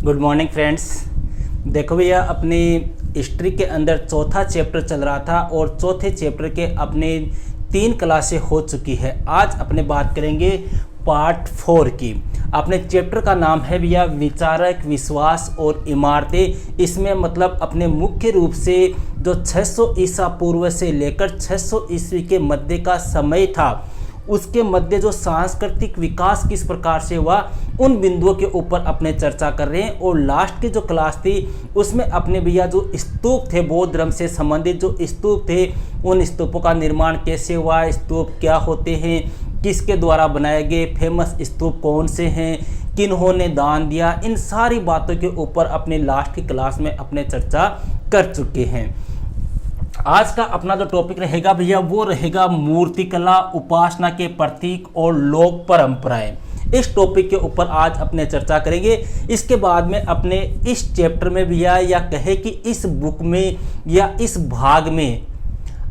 Good morning friends. देखो भैया, अपनी हिस्ट्री के अंदर चौथा चैप्टर चल रहा था और चौथे चैप्टर के अपने 3 क्लासें हो चुकी है। आज अपने बात करेंगे पार्ट 4 की। अपने चैप्टर का नाम है भैया विचारक, विश्वास और इमारतें। इसमें मतलब अपने मुख्य रूप से जो 600 ईसा पूर्व से लेकर 600 ईस्वी के मध्य का समय था, उसके मध्य जो सांस्कृतिक विकास किस प्रकार से हुआ, उन बिंदुओं के ऊपर अपने चर्चा कर रहे हैं। और लास्ट की जो क्लास थी उसमें अपने भैया जो स्तूप थे, बौद्ध धर्म से संबंधित जो स्तूप थे, उन स्तूपों का निर्माण कैसे हुआ, स्तूप क्या होते हैं, किसके द्वारा बनाए गए, फेमस स्तूप कौन से हैं, किन्होंने दान दिया, इन सारी बातों के ऊपर अपने लास्ट की क्लास में अपने चर्चा कर चुके हैं। आज का अपना जो टॉपिक रहेगा भैया वो रहेगा मूर्तिकला, उपासना के प्रतीक और लोक परंपराएं। इस टॉपिक के ऊपर आज अपने चर्चा करेंगे। इसके बाद में अपने इस चैप्टर में भैया या कहे कि इस बुक में या इस भाग में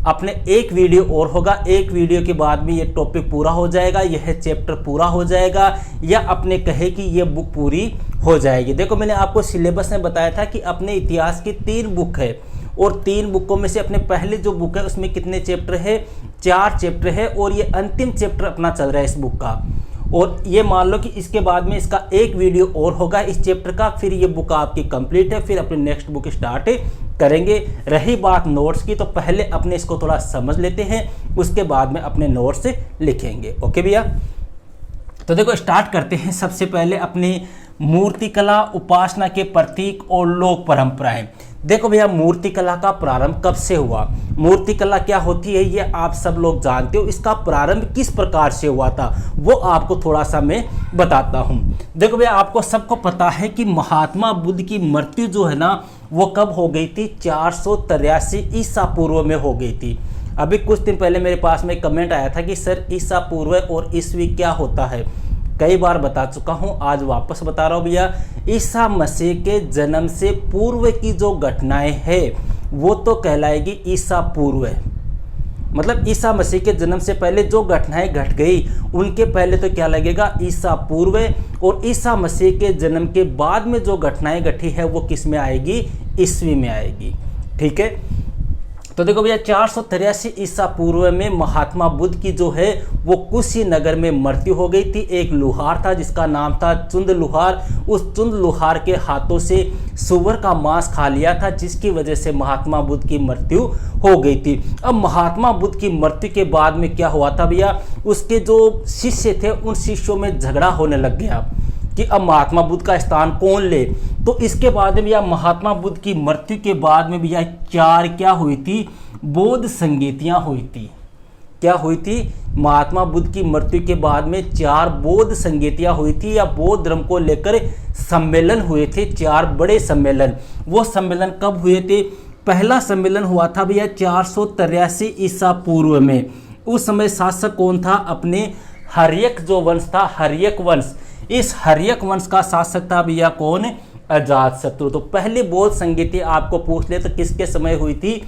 अपने एक वीडियो और होगा। एक वीडियो के बाद में ये टॉपिक पूरा हो जाएगा, यह चैप्टर पूरा हो जाएगा, या अपने कहे कि ये बुक पूरी हो जाएगी। देखो, मैंने आपको सिलेबस में बताया था कि अपने इतिहास की 3 बुक है और 3 बुकों में से अपने पहले जो बुक है उसमें कितने चैप्टर है, 4 चैप्टर है और ये अंतिम चैप्टर अपना चल रहा है इस बुक का। और ये मान लो कि इसके बाद में इसका एक वीडियो और होगा इस चैप्टर का, फिर ये बुक आपकी कंप्लीट है, फिर अपनी नेक्स्ट बुक स्टार्ट करेंगे। रही बात नोट्स की, तो पहले अपने इसको थोड़ा समझ लेते हैं, उसके बाद में अपने नोट्स लिखेंगे। ओके भैया, तो देखो स्टार्ट करते हैं। सबसे पहले अपनी मूर्तिकला, उपासना के प्रतीक और लोक परंपराएं। देखो भैया, मूर्तिकला का प्रारंभ कब से हुआ, मूर्तिकला क्या होती है ये आप सब लोग जानते हो। इसका प्रारंभ किस प्रकार से हुआ था वो आपको थोड़ा सा मैं बताता हूँ। देखो भैया, आपको सबको पता है कि महात्मा बुद्ध की मृत्यु जो है ना वो कब हो गई थी, 483 ईसा पूर्व में हो गई थी। अभी कुछ दिन पहले मेरे पास में कमेंट आया था कि सर ईसा पूर्व और ईस्वी क्या होता है। कई बार बता चुका हूं, आज वापस बता रहा हूं भैया। ईसा मसीह के जन्म से पूर्व की जो घटनाएं हैं वो तो कहलाएगी ईसा पूर्व। मतलब ईसा मसीह के जन्म से पहले जो घटनाएं घट गई उनके पहले तो क्या लगेगा, ईसा पूर्व। और ईसा मसीह के जन्म के बाद में जो घटनाएं घटी है वो किस में आएगी, ईस्वी में आएगी। ठीक है, तो देखो भैया 483 ईसा पूर्व में महात्मा बुद्ध की जो है वो कुशीनगर में मृत्यु हो गई थी। एक लुहार था जिसका नाम था चुंद लुहार। उस चुंद लुहार के हाथों से सुअर का मांस खा लिया था, जिसकी वजह से महात्मा बुद्ध की मृत्यु हो गई थी। अब महात्मा बुद्ध की मृत्यु के बाद में क्या हुआ था भैया, उसके जो शिष्य थे उन शिष्यों में झगड़ा होने लग गया कि अब महात्मा बुद्ध का स्थान कौन ले। तो इसके बाद में भैया महात्मा बुद्ध की मृत्यु के बाद में भैया 4 क्या हुई थी, बौद्ध संगीतियाँ हुई थी। क्या हुई थी, महात्मा बुद्ध की मृत्यु के बाद में 4 बौद्ध संगीतियाँ हुई थी, या बौद्ध धर्म को लेकर सम्मेलन हुए थे, 4 बड़े सम्मेलन। वो सम्मेलन कब हुए थे, पहला सम्मेलन हुआ था भैया 483 ईसा पूर्व में। उस समय शासक कौन था, अपने हर्यक जो वंश था, हर्यक वंश। इस हर्यक वंश का शासक था भैया कौन, अजातशत्रु। तो पहली बौद्ध संगीति आपको पूछ ले तो किसके समय हुई थी,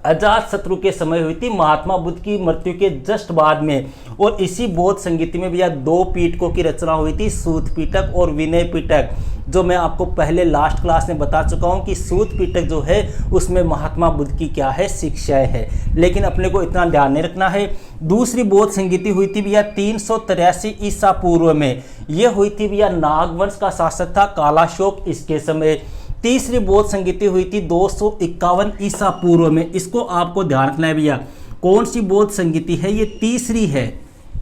अजातशत्रु के समय हुई थी, महात्मा बुद्ध की मृत्यु के जस्ट बाद में। और इसी बौद्ध संगीति में भैया 2 पीठकों की रचना हुई थी, सूत पीठक और विनय पीठक। जो मैं आपको पहले लास्ट क्लास में बता चुका हूं कि सूत पीठक जो है उसमें महात्मा बुद्ध की क्या है, शिक्षाएं है, लेकिन अपने को इतना ध्यान नहीं रखना है। दूसरी बौद्ध संगीति हुई थी भैया 383 ईसा पूर्व में। यह हुई थी भैया नागवंश का शासक था कालाशोक, इसके समय। तीसरी बौद्ध संगीति हुई थी 251 ईसा पूर्व में। इसको आपको ध्यान रखना है भैया, कौन सी बौद्ध संगीति है, ये तीसरी है।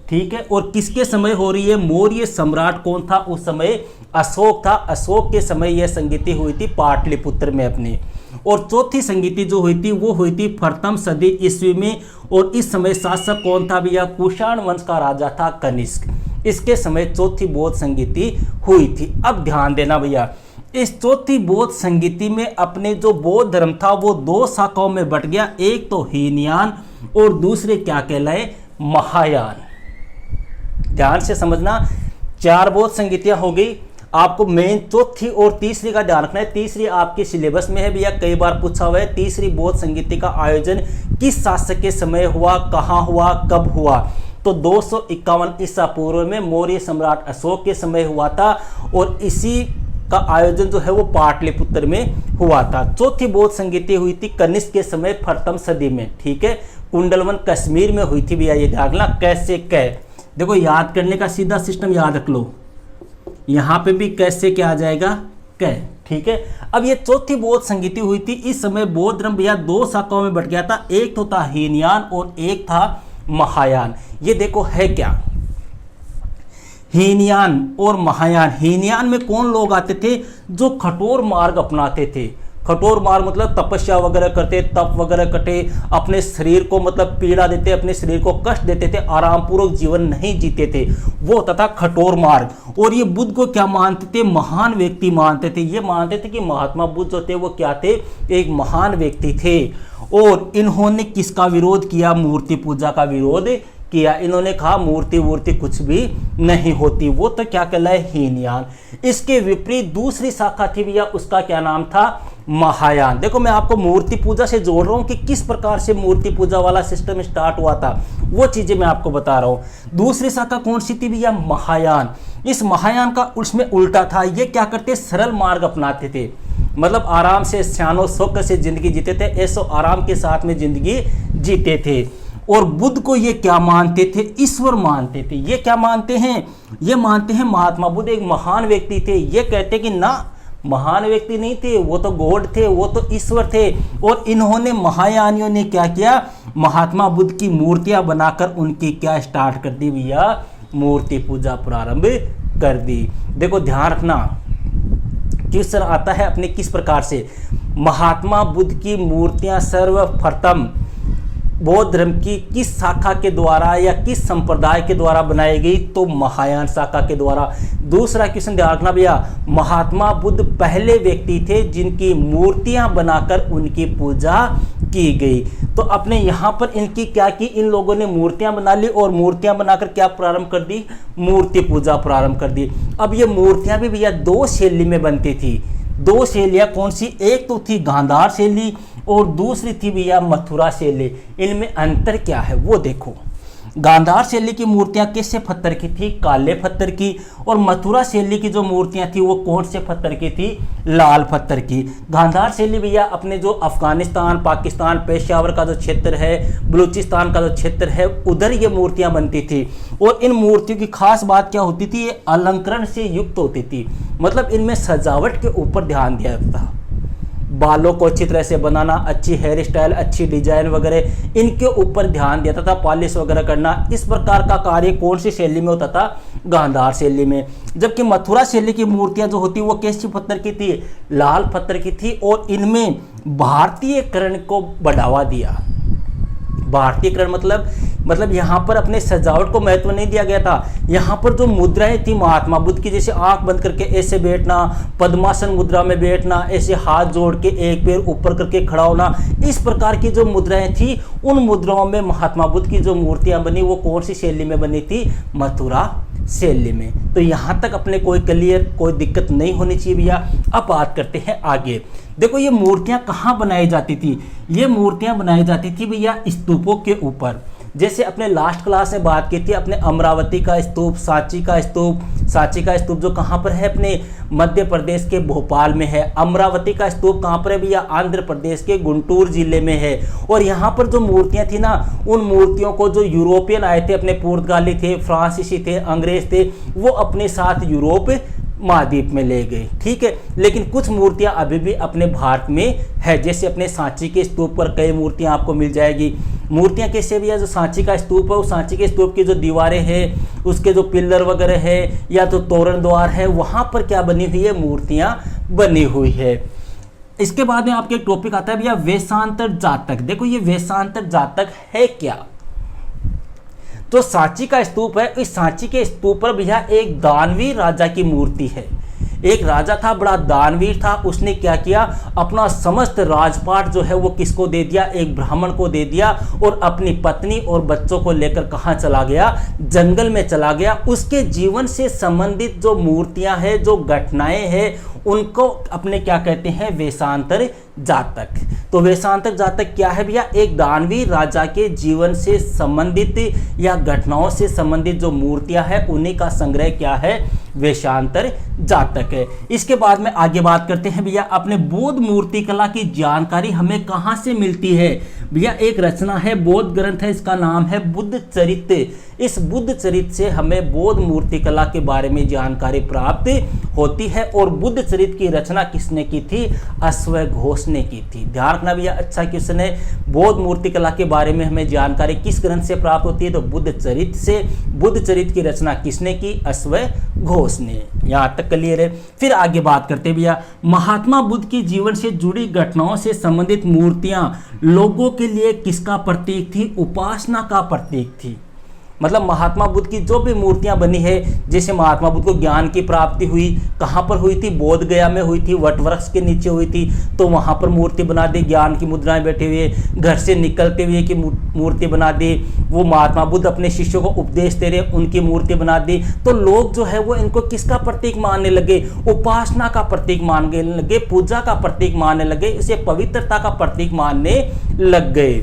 ठीक है, और किसके समय हो रही है, मौर्य सम्राट कौन था उस समय, अशोक था। अशोक के समय यह संगीति हुई थी पाटलिपुत्र में अपने। और चौथी संगीति जो हुई थी वो हुई थी प्रथम सदी ईस्वी में। और इस समय शासक कौन था भैया, कुषाण वंश का राजा था कनिष्क। इसके समय चौथी बौद्ध संगीति हुई थी। अब ध्यान देना भैया, इस चौथी बौद्ध संगीति में अपने जो बौद्ध धर्म था वो 2 शाखाओं में बट गया। एक तो हीनयान और दूसरे क्या कहलाए, महायान। ध्यान से समझना, 4 बौद्ध संगीतियां हो गई। आपको मेन चौथी और तीसरी का ध्यान रखना है। तीसरी आपके सिलेबस में है भैया, कई बार पूछा हुआ है। तीसरी बौद्ध संगीति का आयोजन किस शासक के समय हुआ, कहाँ हुआ, कब हुआ। तो 251 ईसा पूर्व में मौर्य सम्राट अशोक के समय हुआ था। और इसी का आयोजन जो है वो पाटलिपुत्र में हुआ था। चौथी बौद्ध संगीति हुई थी कनिष्क के समय प्रथम सदी में, ठीक है। कुंडलवन कश्मीर में हुई थी भैया, ये ध्यान रखना। कैसे कै, देखो याद करने का सीधा सिस्टम याद रख लो, यहाँ पे भी कैसे क्या आ जाएगा, कै, ठीक है। अब ये चौथी बौद्ध संगीति हुई थी। इस समय बौद्ध धर्म भैया दो शाखाओं में बट गया था, एक तो था हीनयान और एक था महायान। ये देखो है क्या, हीनयान और महायान। हीनयान में कौन लोग आते थे, जो कठोर मार्ग अपनाते थे। कठोर मार्ग मतलब तपस्या वगैरह करते, तप वगैरह करते, अपने शरीर को मतलब पीड़ा देते, अपने शरीर को कष्ट देते थे, आरामपूर्वक जीवन नहीं जीते थे, वो तथा कठोर मार्ग। और ये बुद्ध को क्या मानते थे, महान व्यक्ति मानते थे। ये मानते थे कि महात्मा बुद्ध जो थे वो क्या थे, एक महान व्यक्ति थे। और इन्होंने किसका विरोध किया, मूर्ति पूजा का विरोध किया। इन्होंने कहा मूर्ति वूर्ति कुछ भी नहीं होती, वो तो क्या कहलाए, हीनयान। इसके विपरीत दूसरी शाखा थी भैया, उसका क्या नाम था, महायान। देखो मैं आपको मूर्ति पूजा से जोड़ रहा हूं कि किस प्रकार से मूर्ति पूजा वाला सिस्टम स्टार्ट हुआ था, वो चीजें मैं आपको बता रहा हूं। दूसरी शाखा कौन सी थी भैया, महायान। इस महायान का उसमें उल्टा था। ये क्या करते, सरल मार्ग अपनाते थे, मतलब आराम से शानो शौक से जिंदगी जीते थे, ऐसो आराम के साथ में जिंदगी जीते थे। और बुद्ध को ये क्या मानते थे, ईश्वर मानते थे। ये क्या मानते हैं, ये मानते हैं महात्मा बुद्ध एक महान व्यक्ति थे। ये कहते कि ना, महान व्यक्ति नहीं थे, वो तो गॉड थे, वो तो ईश्वर थे। और इन्होंने, महायानियों ने क्या किया, महात्मा बुद्ध की मूर्तियां बनाकर उनकी क्या स्टार्ट कर दी भैया, मूर्ति पूजा प्रारंभ कर दी। देखो ध्यान रखना, क्वेश्चन आता है अपने किस प्रकार से, महात्मा बुद्ध की मूर्तियां सर्वप्रथम बौद्ध धर्म की किस शाखा के द्वारा या किस संप्रदाय के द्वारा बनाई गई, तो महायान शाखा के द्वारा। दूसरा क्वेश्चन ध्यान रखना भैया, महात्मा बुद्ध पहले व्यक्ति थे जिनकी मूर्तियां बनाकर उनकी पूजा की गई। तो अपने यहाँ पर इनकी क्या की, इन लोगों ने मूर्तियां बना ली और मूर्तियां बनाकर क्या प्रारंभ कर दी, मूर्ति पूजा प्रारंभ कर दी। अब ये मूर्तियां भी भैया दो शैली में बनती थी। दो शैलियाँ कौन सी, एक तो थी गांधार शैली और दूसरी थी भैया मथुरा शैली। इनमें अंतर क्या है वो देखो। गांधार शैली की मूर्तियां कैसे पत्थर की थी, काले पत्थर की। और मथुरा शैली की जो मूर्तियां थी वो कौन से पत्थर की थी, लाल पत्थर की। गांधार शैली भैया अपने जो अफगानिस्तान, पाकिस्तान, पेशावर का जो क्षेत्र है, बलूचिस्तान का जो क्षेत्र है, उधर ये मूर्तियां बनती थी। और इन मूर्तियों की खास बात क्या होती थी, ये अलंकरण से युक्त होती थी, मतलब इनमें सजावट के ऊपर ध्यान दिया जाता था। बालों को अच्छी तरह से बनाना, अच्छी हेयर स्टाइल, अच्छी डिजाइन वगैरह, इनके ऊपर ध्यान देता था, पॉलिश वगैरह करना। इस प्रकार का कार्य कौन सी शैली में होता था, गांधार शैली में। जबकि मथुरा शैली की मूर्तियां जो होती वो कैसी पत्थर की थी, लाल पत्थर की थी। और इनमें भारतीयकरण को बढ़ावा दिया। भारतीयकरण मतलब यहाँ पर अपने सजावट को महत्व नहीं दिया गया था। यहाँ पर जो मुद्राएं थी महात्मा बुद्ध की, जैसे आंख बंद करके ऐसे बैठना, पद्मासन मुद्रा में बैठना, ऐसे हाथ जोड़ के एक पैर ऊपर करके खड़ा होना, इस प्रकार की जो मुद्राएं थी, उन मुद्राओं में महात्मा बुद्ध की जो मूर्तियां बनी वो कौन सी शैली में बनी थी, मथुरा शैली में। तो यहाँ तक अपने कोई क्लियर, कोई दिक्कत नहीं होनी चाहिए भैया। अब बात करते हैं आगे। देखो ये मूर्तियां कहाँ बनाई जाती थी, ये मूर्तियां बनाई जाती थी भैया स्तूपों के ऊपर। जैसे अपने लास्ट क्लास में बात की थी, अपने अमरावती का स्तूप, सांची का स्तूप जो कहाँ पर है, अपने मध्य प्रदेश के भोपाल में है। अमरावती का स्तूप कहाँ पर है भैया, आंध्र प्रदेश के गुंटूर जिले में है। और यहाँ पर जो मूर्तियाँ थी ना, उन मूर्तियों को जो यूरोपियन आए थे, अपने पुर्तगाली थे, फ्रांसीसी थे, अंग्रेज थे, वो अपने साथ यूरोप महाद्वीप में ले गए, ठीक है। लेकिन कुछ मूर्तियां अभी भी अपने भारत में है। जैसे अपने सांची के स्तूप पर कई मूर्तियां आपको मिल जाएगी। मूर्तियां कैसे भैया, जो सांची का स्तूप है, उस सांची के स्तूप की जो दीवारें हैं, उसके जो पिल्लर वगैरह है या तो तोरण द्वार है, वहां पर क्या बनी हुई है, मूर्तियां बनी हुई है। इसके बाद में आपके एक टॉपिक आता है भैया वेशांतर जातक। देखो ये वेशांतर जातक है क्या, तो सांची का स्तूप है, इस सांची के स्तूप पर भैया एक दानवीर राजा की मूर्ति है। एक राजा था, बड़ा दानवीर था। उसने क्या किया, अपना समस्त राजपाट जो है वो किसको दे दिया, एक ब्राह्मण को दे दिया। और अपनी पत्नी और बच्चों को लेकर कहाँ चला गया, जंगल में चला गया। उसके जीवन से संबंधित जो मूर्तियां हैं, जो घटनाएं हैं, उनको अपने क्या कहते हैं, वेशांतर जातक। तो वेशांतर जातक क्या है भैया, एक दानवीर राजा के जीवन से संबंधित या घटनाओं से संबंधित जो मूर्तियां हैं, उन्हीं का संग्रह क्या है, वेशांतर जातक है। इसके बाद में आगे बात करते हैं भैया अपने बौद्ध मूर्ति कला की जानकारी हमें कहाँ से मिलती है। भैया एक रचना है, बौद्ध ग्रंथ है, इसका नाम है बुद्ध चरित्र। इस बुद्ध चरित्र से हमें बौद्ध मूर्ति कला के बारे में जानकारी प्राप्त होती है। और बुद्ध चरित्र की रचना किसने की थी? अश्वघोष ने की थी। ध्यान रखना भैया, अच्छा क्वेश्चन है। बौद्ध मूर्ति कला के बारे में हमें जानकारी किस ग्रंथ से प्राप्त होती है? तो बुद्ध चरित्र से। बुद्ध चरित्र की रचना किसने की? अश्वघोष ने। यहाँ तक क्लियर है। फिर आगे बात करते हैं भैया, महात्मा बुद्ध की जीवन से जुड़ी घटनाओं से संबंधित मूर्तियां लोगों के लिए किसका प्रतीक थी? उपासना का प्रतीक थी। मतलब महात्मा बुद्ध की जो भी मूर्तियां बनी है, जैसे महात्मा बुद्ध को ज्ञान की प्राप्ति हुई, कहाँ पर हुई थी? बोध गया में हुई थी, वट वृक्ष के नीचे हुई थी, तो वहाँ पर मूर्ति बना दी, ज्ञान की मुद्राएं बैठे हुए, घर से निकलते हुए की मूर्ति बना दी, वो महात्मा बुद्ध अपने शिष्यों को उपदेश दे रहे, उनकी मूर्ति बना दी। तो लोग जो है वो इनको किसका प्रतीक मानने लगे? उपासना का प्रतीक मानने लगे, पूजा का प्रतीक मानने लगे, इसे पवित्रता का प्रतीक मानने लग गए।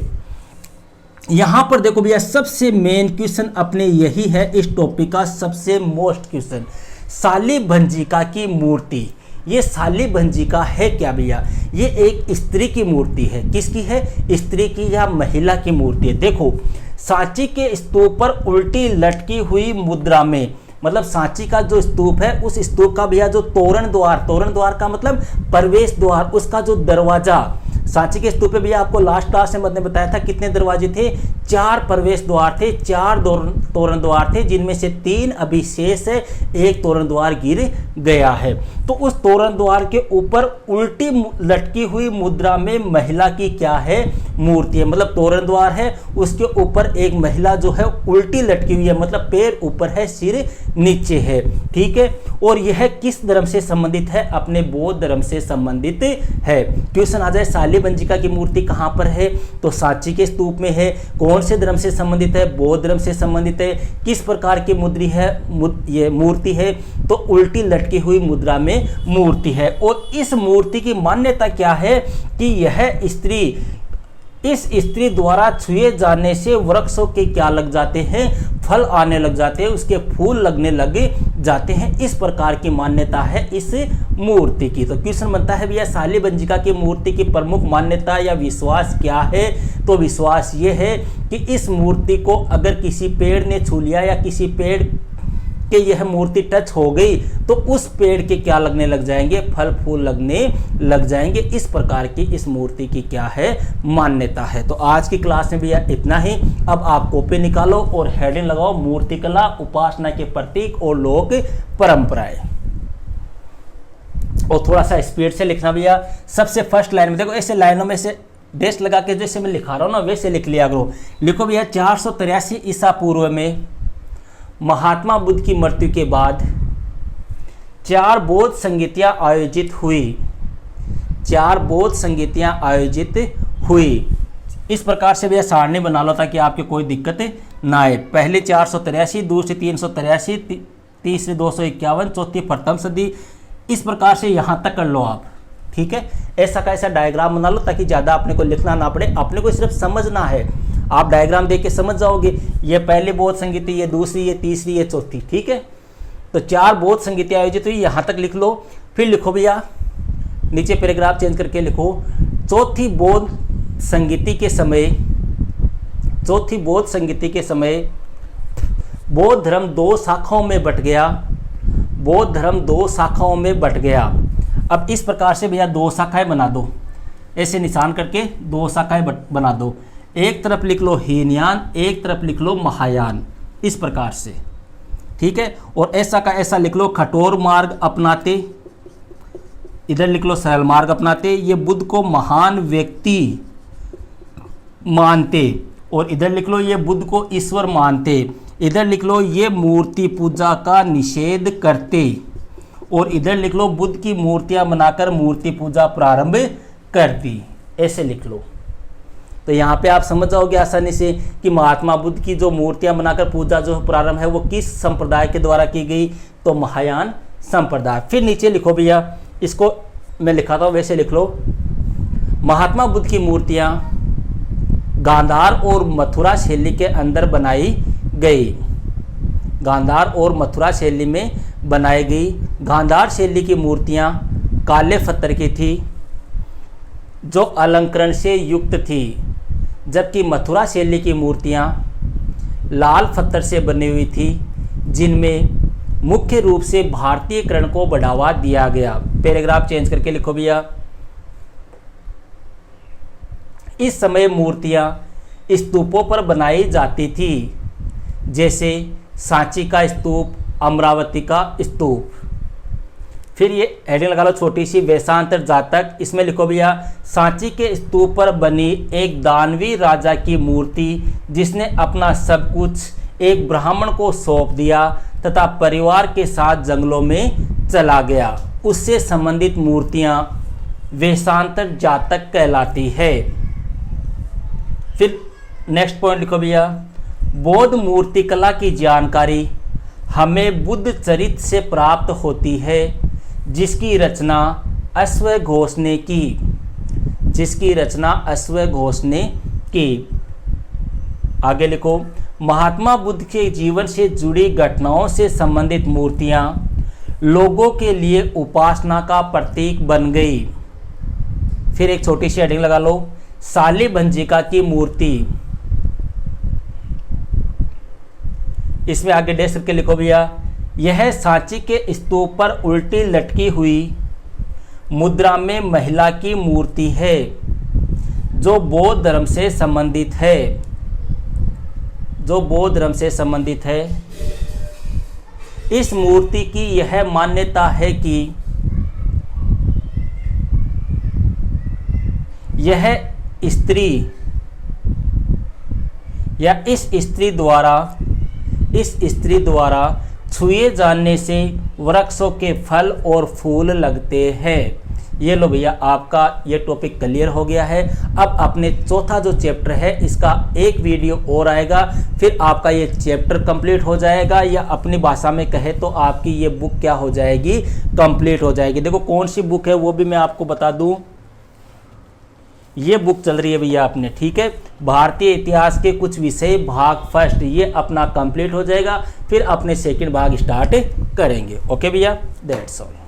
यहां पर देखो भैया, सबसे मेन क्वेश्चन अपने यही है इस टॉपिक का, सबसे मोस्ट क्वेश्चन, शालिभंजिका की मूर्ति। ये शालिभंजिका है क्या भैया? ये एक स्त्री की मूर्ति है। किसकी है? स्त्री की या महिला की मूर्ति है। देखो, सांची के स्तूप पर उल्टी लटकी हुई मुद्रा में, मतलब सांची का जो स्तूप है, उस स्तूप का भैया जो तोरण द्वार का मतलब प्रवेश द्वार, उसका जो दरवाजा, सांची के स्तूप पे भैया आपको लास्ट क्लास में मैंने बताया था कितने दरवाजे थे? 4 प्रवेश द्वार थे, 4 तोरण द्वार थे, जिनमें से 3 अभी शेष है, 1 तोरण द्वार गिर गया है। तो उस तोरण द्वार के ऊपर उल्टी लटकी हुई मुद्रा में महिला की क्या है? मूर्ति है। मतलब तोरण द्वार है, उसके ऊपर एक महिला जो है उल्टी लटकी हुई है, मतलब पैर ऊपर है, सिर नीचे है। ठीक है। और यह किस धर्म से संबंधित है? अपने बौद्ध धर्म से संबंधित है। क्वेश्चन आ जाए, शालिभंजिका की मूर्ति कहां पर है? तो सांची के स्तूप में है। कौन से धर्म से संबंधित है? बौद्ध धर्म से संबंधित है। किस प्रकार की मुद्री है? ये मूर्ति है तो उल्टी लटकी हुई मुद्रा में मूर्ति है। और इस मूर्ति की मान्यता क्या है कि यह स्त्री, इस स्त्री द्वारा छुए जाने से वृक्षों के क्या लग जाते हैं? फल आने लग जाते हैं, उसके फूल लगने लग जाते हैं। इस प्रकार की मान्यता है इस मूर्ति की। तो क्वेश्चन बनता है भैया, शालिभंजिका की मूर्ति की प्रमुख मान्यता या विश्वास क्या है? तो विश्वास ये है कि इस मूर्ति को अगर किसी पेड़ ने छू लिया या किसी पेड़ कि यह मूर्ति टच हो गई तो उस पेड़ के क्या लगने लग जाएंगे? फल फूल लगने लग जाएंगे। इस प्रकार की इस मूर्ति की क्या है? मान्यता है। तो आज की क्लास में भैया इतना ही। अब आप कॉपी निकालो और हेडिंग लगाओ, मूर्तिकला, उपासना के प्रतीक और लोक परंपराएं। और थोड़ा सा स्पीड से लिखना भैया। सबसे फर्स्ट लाइन में देखो, ऐसे लाइनों में से डेस्ट लगा के जैसे मैं लिखा रहा हूं ना, वैसे लिख लिया करो। लिखो भैया, 483 ईसा पूर्व में महात्मा बुद्ध की मृत्यु के बाद 4 बौद्ध संगीतियां आयोजित हुई। 4 बौद्ध संगीतियां आयोजित हुई। इस प्रकार से भैया सारणी बना लो ताकि आपके कोई दिक्कत ना आए। पहले 483, दूसरी 383, तीसरी 251, चौथी प्रथम सदी। इस प्रकार से यहाँ तक कर लो आप। ठीक है, ऐसा का ऐसा डायग्राम बना लो ताकि ज़्यादा अपने को लिखना ना पड़े, अपने को सिर्फ समझना है। आप डायग्राम देख के समझ जाओगे, ये पहले बौद्ध संगीति, ये दूसरी, ये तीसरी, ये चौथी। ठीक है, तो 4 बौद्ध संगीति आयोजित हुई, यहाँ तक लिख लो। फिर लिखो भैया, नीचे पैराग्राफ चेंज करके लिखो, चौथी बौद्ध संगीति के समय, चौथी बौद्ध संगीति के समय बौद्ध धर्म 2 शाखाओं में बट गया। बौद्ध धर्म 2 शाखाओं में बट गया। अब इस प्रकार से भैया 2 शाखाएं बना दो, ऐसे निशान करके 2 शाखाएं बना दो। एक तरफ लिख लो हीनयान, एक तरफ लिख लो महायान, इस प्रकार से। ठीक है, और ऐसा का ऐसा लिख लो, कठोर मार्ग अपनाते, इधर लिख लो सरल मार्ग अपनाते, ये बुद्ध को महान व्यक्ति मानते, और इधर लिख लो ये बुद्ध को ईश्वर मानते। इधर लिख लो ये मूर्ति पूजा का निषेध करते, और इधर लिख लो बुद्ध की मूर्तियां बनाकर मूर्ति पूजा प्रारंभ कर दी। ऐसे लिख लो, तो यहाँ पे आप समझ जाओगे आसानी से कि महात्मा बुद्ध की जो मूर्तियां बनाकर पूजा जो प्रारंभ है वो किस संप्रदाय के द्वारा की गई? तो महायान संप्रदाय। फिर नीचे लिखो भैया, इसको मैं लिखाता हूँ, वैसे लिख लो, महात्मा बुद्ध की मूर्तियां गांधार और मथुरा शैली के अंदर बनाई गई। गांधार और मथुरा शैली में बनाई गई। गांधार शैली की मूर्तियाँ काले पत्थर की थी जो अलंकरण से युक्त थी, जबकि मथुरा शैली की मूर्तियाँ लाल पत्थर से बनी हुई थी जिनमें मुख्य रूप से भारतीयकरण को बढ़ावा दिया गया। पैराग्राफ चेंज करके लिखो भैया। इस समय मूर्तियाँ स्तूपों पर बनाई जाती थी, जैसे सांची का स्तूप, अमरावती का स्तूप। फिर ये हेडिंग लगा लो छोटी सी, वेशांतर जातक। इसमें लिखो भैया, सांची के स्तूप पर बनी एक दानवी राजा की मूर्ति जिसने अपना सब कुछ एक ब्राह्मण को सौंप दिया तथा परिवार के साथ जंगलों में चला गया, उससे संबंधित मूर्तियां वेशांतर जातक कहलाती है। फिर नेक्स्ट पॉइंट लिखो भैया, बौद्ध मूर्तिकला की जानकारी हमें बुद्ध चरित्र से प्राप्त होती है जिसकी रचना अश्वघोष ने की, जिसकी रचना अश्वघोष ने की। आगे लिखो, महात्मा बुद्ध के जीवन से जुड़ी घटनाओं से संबंधित मूर्तियां लोगों के लिए उपासना का प्रतीक बन गई। फिर एक छोटी सी हेडिंग लगा लो, शालिभंजिका की मूर्ति। इसमें आगे डैश करके लिखो भैया, यह सांची के स्तूप पर उल्टी लटकी हुई मुद्रा में महिला की मूर्ति है जो बौद्ध धर्म से संबंधित है, जो बौद्ध धर्म से संबंधित है। इस मूर्ति की यह मान्यता है कि यह स्त्री या इस स्त्री द्वारा छुए जाने से वृक्षों के फल और फूल लगते हैं। ये लो भैया, आपका ये टॉपिक क्लियर हो गया है। अब अपने चौथा जो चैप्टर है इसका एक वीडियो और आएगा, फिर आपका ये चैप्टर कंप्लीट हो जाएगा, या अपनी भाषा में कहे तो आपकी ये बुक क्या हो जाएगी, कंप्लीट हो जाएगी। देखो कौन सी बुक है वो भी मैं आपको बता दूं, ये बुक चल रही है भैया अपने, ठीक है, भारतीय इतिहास के कुछ विषय भाग फर्स्ट, ये अपना कंप्लीट हो जाएगा, फिर अपने सेकंड भाग स्टार्ट करेंगे। ओके भैया, दैट्स ऑल।